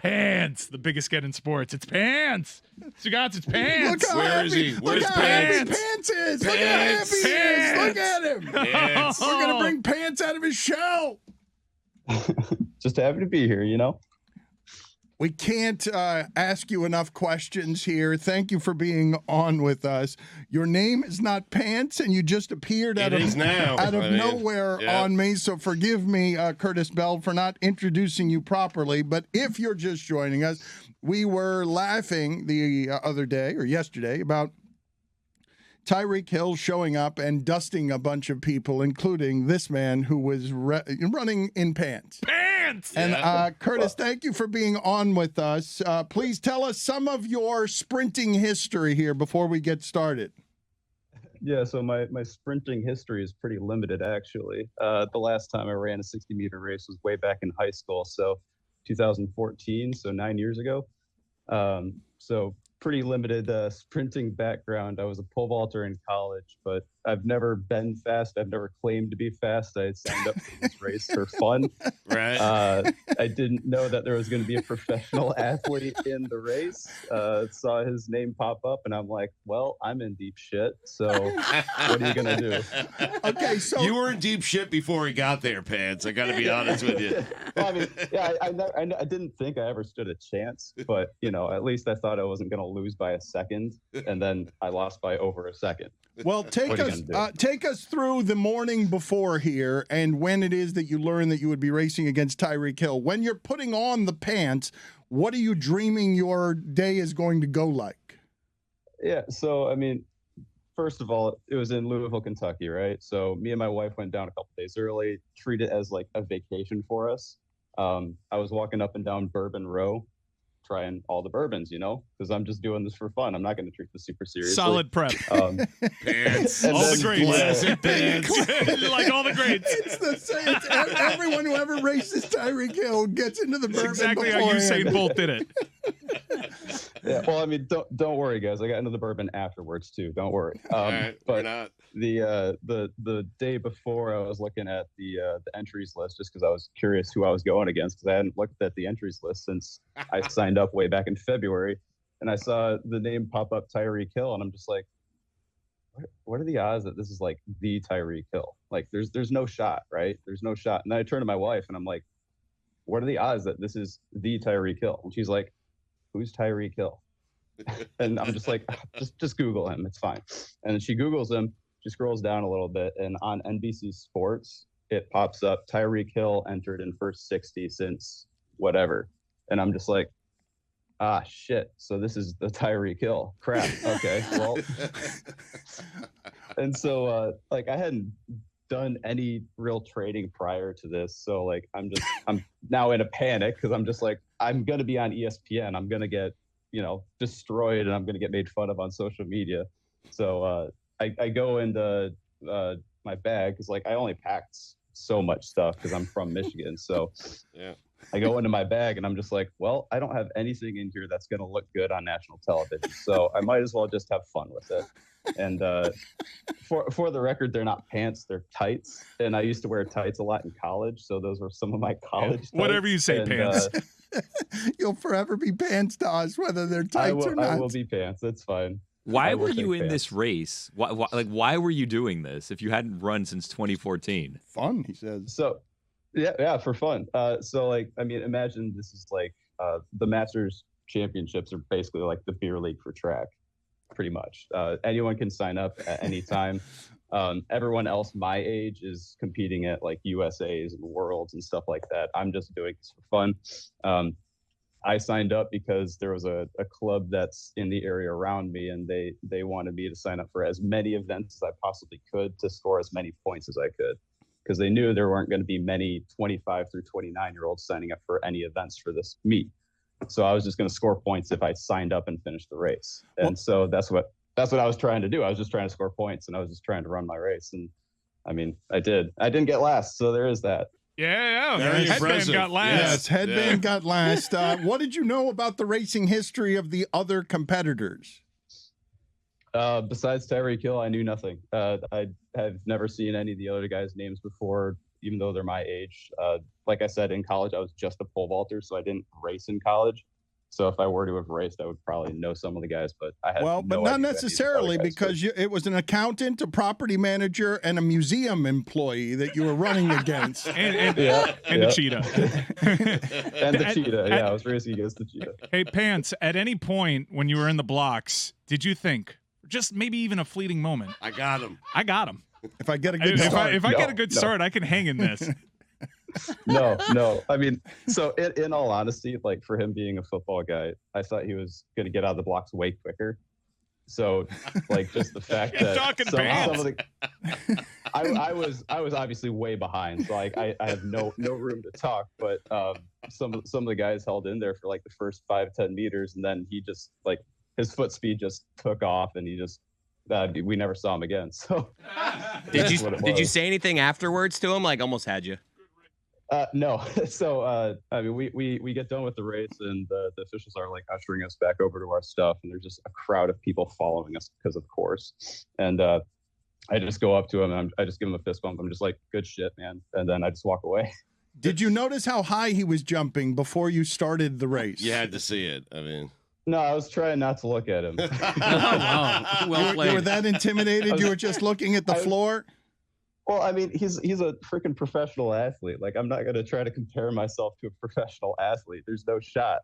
Pants, the biggest get in sports. It's Pants. Stugotz, it's Pants. Where is he? Where's Pants? Pants? Pants is. Pants. Look how happy he is. Look at him. Pants. We're going to bring Pants out of his shell. Just happy to be here, you know? We can't ask you enough questions here. Thank you for being on with us. Your name is not Pants, and you just appeared out of nowhere on me. So forgive me, Curtis Bell, for not introducing you properly. But if you're just joining us, we were laughing the other day or yesterday about Tyreek Hill showing up and dusting a bunch of people, including this man who was running in pants. And Curtis, thank you for being on with us. Please tell us some of your sprinting history here before we get started. Yeah, so my sprinting history is pretty limited, actually. The last time I ran a 60-meter race was way back in high school, so 2014, so 9 years ago. So pretty limited sprinting background. I was a pole vaulter in college, but I've never been fast. I've never claimed to be fast. I signed up for this race for fun. Right. I didn't know that there was going to be a professional athlete in the race. Saw his name pop up, and I'm like, well, I'm in deep shit. So what are you going to do? Okay, so You were in deep shit before he got there, Pants. I got to be honest with you. Well, I mean, yeah, I didn't think I ever stood a chance, but, you know, at least I thought I wasn't going to lose by a second, and then I lost by over a second. well, take us through the morning before here and when it is that you learn that you would be racing against Tyreek Hill. When you're putting on the pants, what are you dreaming your day is going to go like? Yeah, so, I mean, first of all, it was in Louisville, Kentucky, right? So me and my wife went down a couple days early, treat it as like a vacation for us. I was walking up and down Bourbon Row, trying all the bourbons, you know, because I'm just doing this for fun. I'm not going to treat this super seriously. Solid prep. Pants. And all then the greats. Classic Pants. Like all the greats. It's the same. Everyone who ever races Tyreek Hill gets into the That's bourbon exactly how beforehand. Usain Bolt did it. Yeah, well, I mean, don't worry, guys. I got into the bourbon afterwards too. Don't worry. All right, we're But not. the day before, I was looking at the entries list just because I was curious who I was going against, because I hadn't looked at the entries list since I signed up way back in February, and I saw the name pop up, Tyreek Hill, and I'm just like, what are the odds that this is like the Tyreek Hill? Like, there's no shot, right? There's no shot. And then I turned to my wife and I'm like, what are the odds that this is the Tyreek Hill? And she's like, who's Tyreek Hill? And I'm just like, just Google him. It's fine. And then she Googles him. She scrolls down a little bit, and on NBC Sports, it pops up, Tyreek Hill entered in first 60 since whatever. And I'm just like, ah, shit. So this is the Tyreek Hill. Crap. Okay. Well, and so like I hadn't done any real trading prior to this. So like I'm now in a panic because I'm just like, I'm going to be on ESPN. I'm going to get, you know, destroyed, and I'm going to get made fun of on social media. So I go into my bag because like I only packed so much stuff because I'm from Michigan. So Yeah. I go into my bag and I'm just like, well, I don't have anything in here that's going to look good on national television. So I might as well just have fun with it. And for the record, they're not pants, they're tights. And I used to wear tights a lot in college. So those were some of my college tights. Whatever you say, And, Pants. You'll forever be pants to us, whether they're tights or not. I will be pants. That's fine. Why I will were you take in pants. this race? Why were you doing this if you hadn't run since 2014? Fun, he says. So, yeah, for fun. So, like, I mean, imagine this is like the Masters Championships are basically like the beer league for track, pretty much. Anyone can sign up at any time. Everyone else my age is competing at like USAs and Worlds and stuff like that. I'm just doing this for fun. I signed up because there was a club that's in the area around me, and they wanted me to sign up for as many events as I possibly could to score as many points as I could, because they knew there weren't going to be many 25 through 29-year-olds signing up for any events for this meet. So I was just going to score points if I signed up and finished the race. And so that's what I was trying to do. I was just trying to score points, and I was just trying to run my race. And I mean, I did. I didn't get last, so there is that. Yeah. Very Headband impressive. got last. Yes, headband got last. What did you know about the racing history of the other competitors? Besides Tyreek Hill, I knew nothing. I have never seen any of the other guys' names before, even though they're my age. like I said, in college, I was just a pole vaulter, so I didn't race in college. So if I were to have raced, I would probably know some of the guys, but I had but not necessarily, because it was an accountant, a property manager, and a museum employee that you were running against. and the cheetah. And the cheetah. Yeah, I was racing against the cheetah. Hey, Pants, at any point when you were in the blocks, did you think, just maybe even a fleeting moment, I got him. If I get a good start. If I get a good start, I can hang in this. No. I mean, so in all honesty, like for him being a football guy, I thought he was going to get out of the blocks way quicker. So, like, just the fact that some of the, I was obviously way behind, so like I have no room to talk. But some of the guys held in there for like the first 5-10 meters, and then he just like his foot speed just took off, and he just we never saw him again. So, did you say anything afterwards to him? Like, almost had you. No. So, I mean, we get done with the race, and the officials are like ushering us back over to our stuff, and there's just a crowd of people following us because of the course. And I just go up to him, and I just give him a fist bump. I'm just like, good shit, man. And then I just walk away. Did you notice how high he was jumping before you started the race? You had to see it. I mean. No, I was trying not to look at him. Wow. Well played. You were that intimidated? You were just looking at the floor? Well, I mean, he's a freaking professional athlete. Like, I'm not going to try to compare myself to a professional athlete. There's no shot.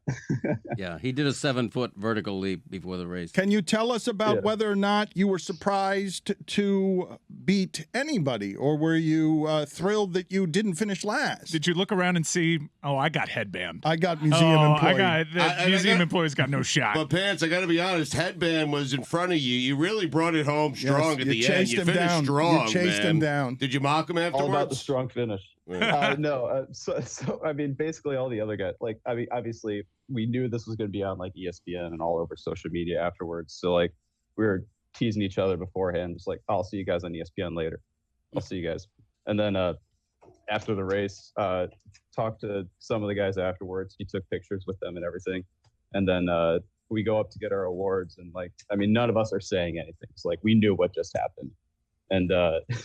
Yeah, he did a 7-foot vertical leap before the race. Can you tell us about whether or not you were surprised to beat anybody, or were you thrilled that you didn't finish last? Did you look around and see, I got headband. I got museum employee. Museum employee's got no shot. But, Pants, I got to be honest, headband was in front of you. You really brought it home strong at the end. You finished strong, You chased him down. Did you mock him afterwards? All about the strong finish. No. So I mean, basically all the other guys, like, I mean, obviously we knew this was going to be on like ESPN and all over social media afterwards. So like we were teasing each other beforehand, just like, I'll see you guys on ESPN later. I'll see you guys. And then after the race, talked to some of the guys afterwards. He took pictures with them and everything. And then we go up to get our awards, and like, I mean, none of us are saying anything. So like we knew what just happened. And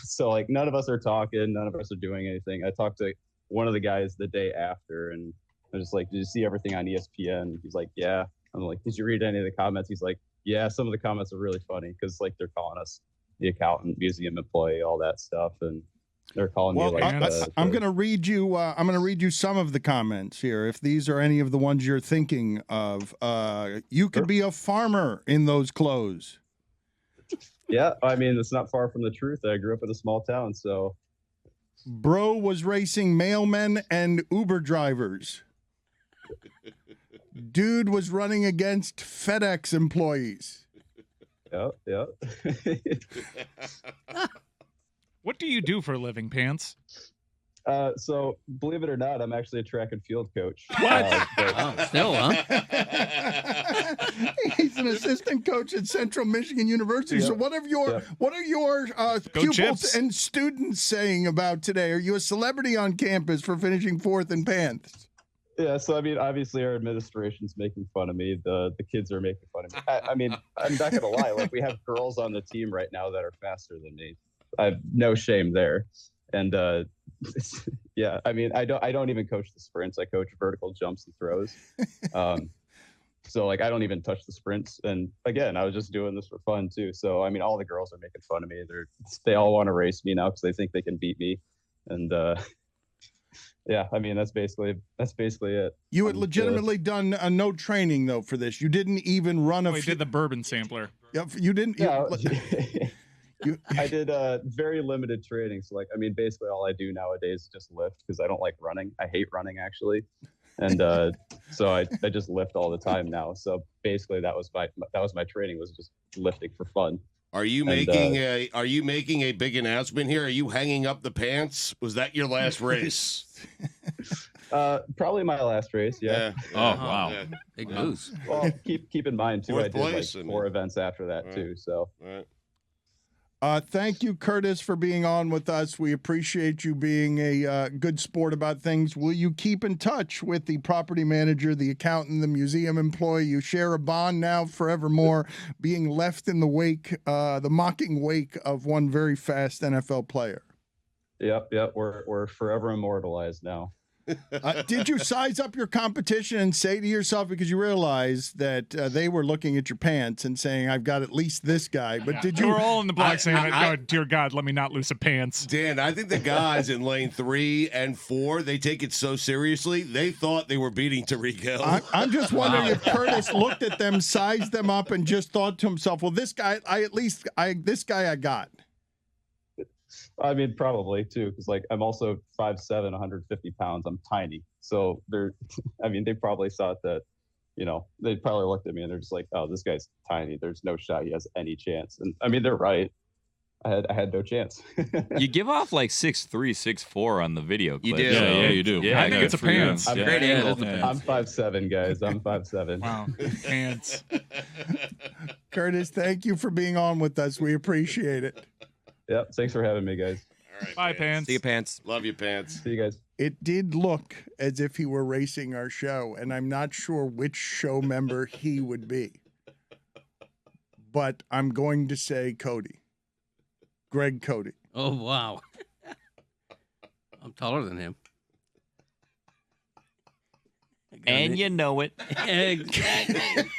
so, like, none of us are talking. None of us are doing anything. I talked to one of the guys the day after, and I was just like, did you see everything on ESPN? He's like, yeah. I'm like, did you read any of the comments? He's like, yeah, some of the comments are really funny because, like, they're calling us the accountant, museum employee, all that stuff. And they're calling me, like, I'm going to read you. I'm going to read you some of the comments here. If these are any of the ones you're thinking of, you could be a farmer in those clothes. Yeah, I mean, it's not far from the truth. I grew up in a small town, so. Bro was racing mailmen and Uber drivers. Dude was running against FedEx employees. Yeah. What do you do for a living, Pants? So, believe it or not, I'm actually a track and field coach. What? Still, huh? He's an assistant coach at Central Michigan University. So what are your pupils and students saying about today? Are you a celebrity on campus for finishing 4th in Pants? Yeah, so I mean, obviously our administration's making fun of me. The kids are making fun of me. I mean, I'm not gonna lie. Like, we have girls on the team right now that are faster than me. I have no shame there. And yeah, I mean, I don't even coach the sprints. I coach vertical jumps and throws. So like, I don't even touch the sprints. And again, I was just doing this for fun too. So I mean, all the girls are making fun of me. They all want to race me now because they think they can beat me. And yeah, I mean, that's basically it. You had legitimately done no training though for this. You didn't even run a. You did the bourbon sampler. Yep, you didn't. Yeah. I did very limited training. So like, I mean, basically all I do nowadays is just lift because I don't like running. I hate running actually. And so I just lift all the time now. So basically that was my training, was just lifting for fun. Are you making a big announcement here? Are you hanging up the pants? Was that your last race? Probably my last race. Yeah. Oh wow. Yeah. Big news. Well, keep in mind too, I did place, like 4 events after that too. So. Right. Thank you, Curtis, for being on with us. We appreciate you being a good sport about things. Will you keep in touch with the property manager, the accountant, the museum employee? You share a bond now forevermore, being left in the wake, the mocking wake of one very fast NFL player. Yep. We're forever immortalized now. Did you size up your competition and say to yourself, because you realize that they were looking at your pants and saying, "I've got at least this guy"? But did you? We're all in the block saying, "Oh, dear God, let me not lose a pants." Dan, I think the guys in lane 3 and 4, they take it so seriously. They thought they were beating Tyreek Hill. I'm just wondering if Curtis looked at them, sized them up, and just thought to himself, "Well, this guy, this guy I got." I mean, probably too, because like I'm also 5'7", 150 pounds. I'm tiny, so they're. I mean, they probably thought that, they probably looked at me and they're just like, "Oh, this guy's tiny. There's no shot he has any chance." And I mean, they're right. I had no chance. You give off like 6'3", 6'4" on the video clip. You do. Yeah, you do. Yeah, I think it's a pants. I'm Great angle. I'm 5'7", guys. I'm 5'7". Wow, pants. Curtis, thank you for being on with us. We appreciate it. Yep. Thanks for having me, guys. All right, Bye, pants. See you, pants. Love you, pants. See you guys. It did look as if he were racing our show, and I'm not sure which show member he would be. But I'm going to say Cody. Greg Cody. Oh, wow. I'm taller than him. And you know it. Exactly.